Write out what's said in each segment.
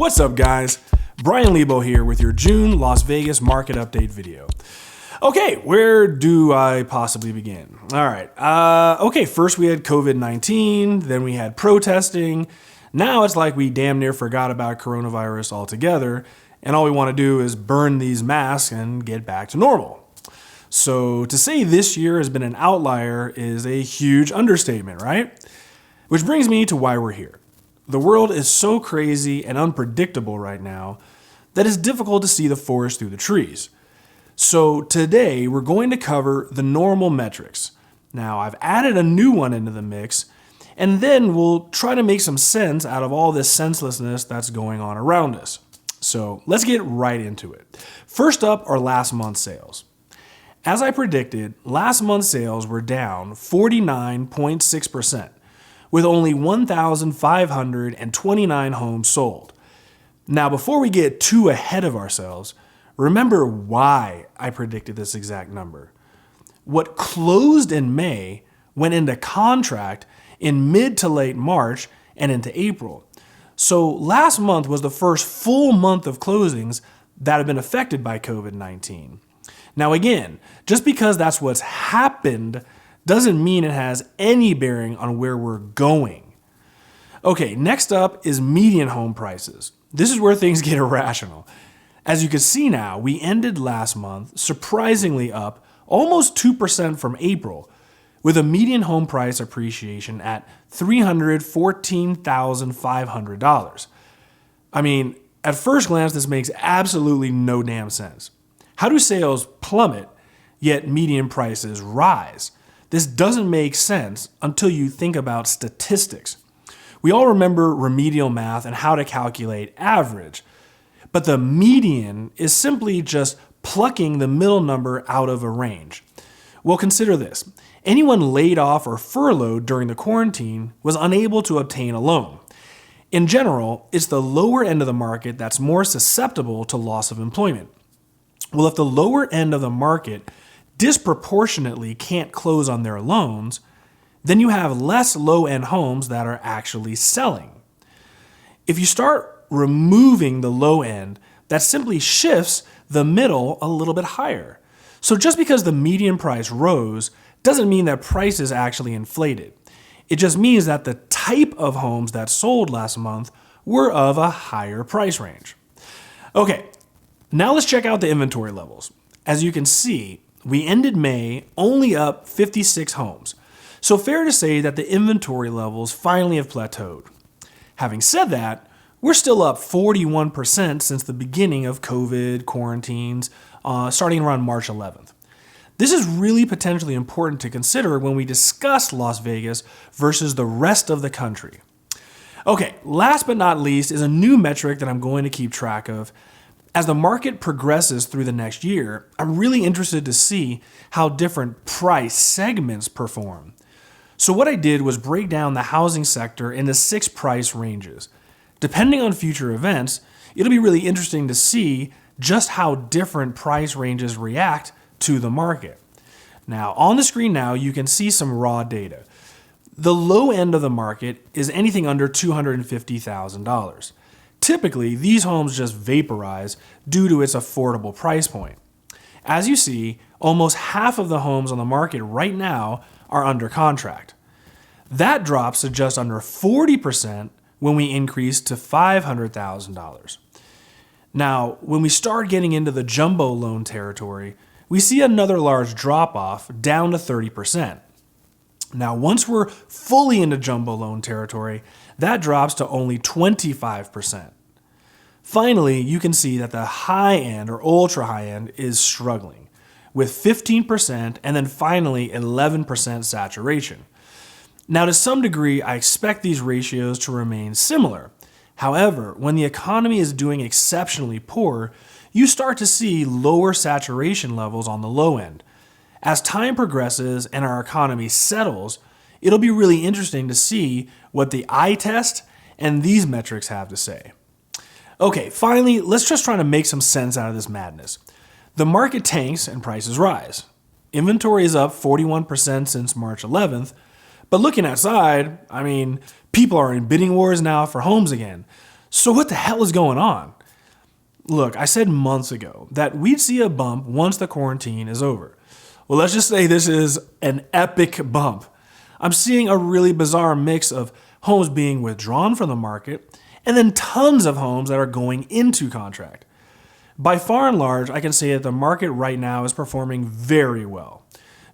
What's up, guys? Bryan Lebo here with your June Las Vegas market update video. Okay, where do I possibly begin? All right. Okay, first we had COVID-19, then we had protesting. Now it's like we damn near forgot about coronavirus altogether, and all we want to do is burn these masks and get back to normal. So to say this year has been an outlier is a huge understatement, right? Which brings me to why we're here. The world is so crazy and unpredictable right now that it's difficult to see the forest through the trees. So today we're going to cover the normal metrics. Now I've added a new one into the mix, and then we'll try to make some sense out of all this senselessness that's going on around us. So let's get right into it. First up are last month's sales. As I predicted, last month's sales were down 49.6%, with only 1,529 homes sold. Now, before we get too ahead of ourselves, remember why I predicted this exact number. What closed in May went into contract in mid to late March and into April. So last month was the first full month of closings that have been affected by COVID-19. Now again, just because that's what's happened doesn't mean it has any bearing on where we're going. Okay, next up is median home prices. This is where things get irrational. As you can see now, we ended last month surprisingly up almost 2% from April, with a median home price appreciation at $314,500. I mean, at first glance, this makes absolutely no damn sense. How do sales plummet, yet median prices rise? This doesn't make sense until you think about statistics. We all remember remedial math and how to calculate average, but the median is simply just plucking the middle number out of a range. Well, consider this. Anyone laid off or furloughed during the quarantine was unable to obtain a loan. In general, it's the lower end of the market that's more susceptible to loss of employment. Well, if the lower end of the market disproportionately can't close on their loans, then you have less low-end homes that are actually selling. If you start removing the low end, that simply shifts the middle a little bit higher. So just because the median price rose doesn't mean that prices actually inflated. It just means that the type of homes that sold last month were of a higher price range. Okay, now let's check out the inventory levels. As you can see, we ended May only up 56 homes. So fair to say that the inventory levels finally have plateaued. Having said that, we're still up 41% since the beginning of COVID quarantines, starting around March 11th. This is really potentially important to consider when we discuss Las Vegas versus the rest of the country. Okay, last but not least is a new metric that I'm going to keep track of. As the market progresses through the next year, I'm really interested to see how different price segments perform. So what I did was break down the housing sector into 6 price ranges. Depending on future events, it'll be really interesting to see just how different price ranges react to the market. Now, on the screen now, you can see some raw data. The low end of the market is anything under $250,000. Typically, these homes just vaporize due to its affordable price point. As you see, almost half of the homes on the market right now are under contract. That drops to just under 40% when we increase to $500,000. Now, when we start getting into the jumbo loan territory, we see another large drop-off down to 30%. Now, once we're fully into jumbo loan territory, that drops to only 25%. Finally, you can see that the high end or ultra high end is struggling with 15% and then finally 11% saturation. Now, to some degree, I expect these ratios to remain similar. However, when the economy is doing exceptionally poor, you start to see lower saturation levels on the low end. As time progresses and our economy settles, it'll be really interesting to see what the eye test and these metrics have to say. Okay, finally, let's just try to make some sense out of this madness. The market tanks and prices rise. Inventory is up 41% since March 11th, but looking outside, people are in bidding wars now for homes again. So what the hell is going on? Look, I said months ago that we'd see a bump once the quarantine is over. Well, let's just say this is an epic bump. I'm seeing a really bizarre mix of homes being withdrawn from the market and then tons of homes that are going into contract. By far and large, I can say that the market right now is performing very well.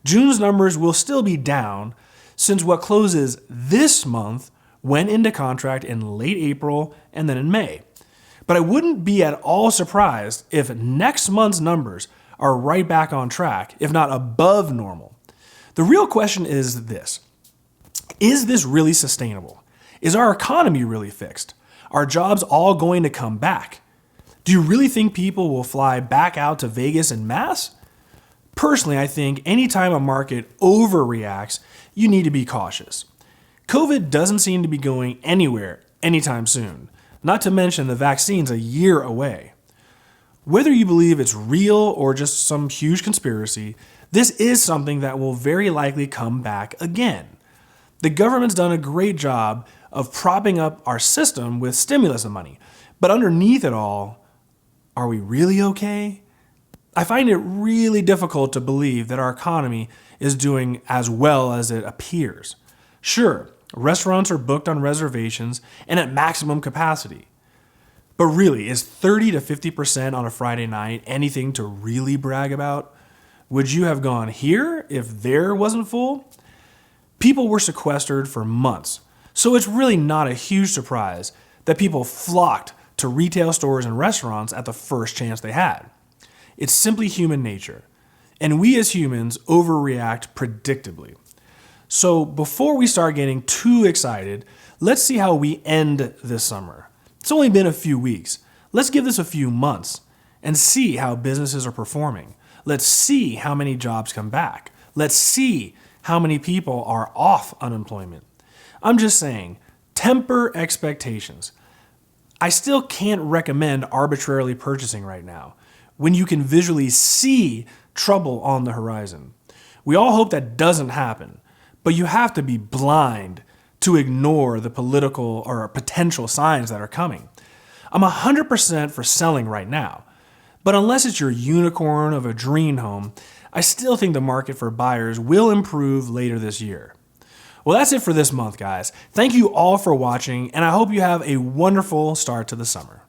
June's numbers will still be down since what closes this month went into contract in late April and then in May. But I wouldn't be at all surprised if next month's numbers are right back on track, if not above normal. The real question is this: is this really sustainable? Is our economy really fixed? Are jobs all going to come back? Do you really think people will fly back out to Vegas en masse? Personally, I think anytime a market overreacts, you need to be cautious. COVID doesn't seem to be going anywhere anytime soon, not to mention the vaccine's a year away. Whether you believe it's real or just some huge conspiracy, this is something that will very likely come back again. The government's done a great job of propping up our system with stimulus money, but underneath it all, are we really okay? I find it really difficult to believe that our economy is doing as well as it appears. Sure, restaurants are booked on reservations and at maximum capacity. But really, is 30 to 50% on a Friday night anything to really brag about? Would you have gone here if there wasn't full? People were sequestered for months, so it's really not a huge surprise that people flocked to retail stores and restaurants at the first chance they had. It's simply human nature, and we as humans overreact predictably. So before we start getting too excited, let's see how we end this summer. It's only been a few weeks. Let's give this a few months and see how businesses are performing. Let's see how many jobs come back. Let's see how many people are off unemployment. I'm just saying, temper expectations. I still can't recommend arbitrarily purchasing right now when you can visually see trouble on the horizon. We all hope that doesn't happen, but you have to be blind to ignore the political or potential signs that are coming. I'm 100% for selling right now, but unless it's your unicorn of a dream home, I still think the market for buyers will improve later this year. Well, that's it for this month, guys. Thank you all for watching, and I hope you have a wonderful start to the summer.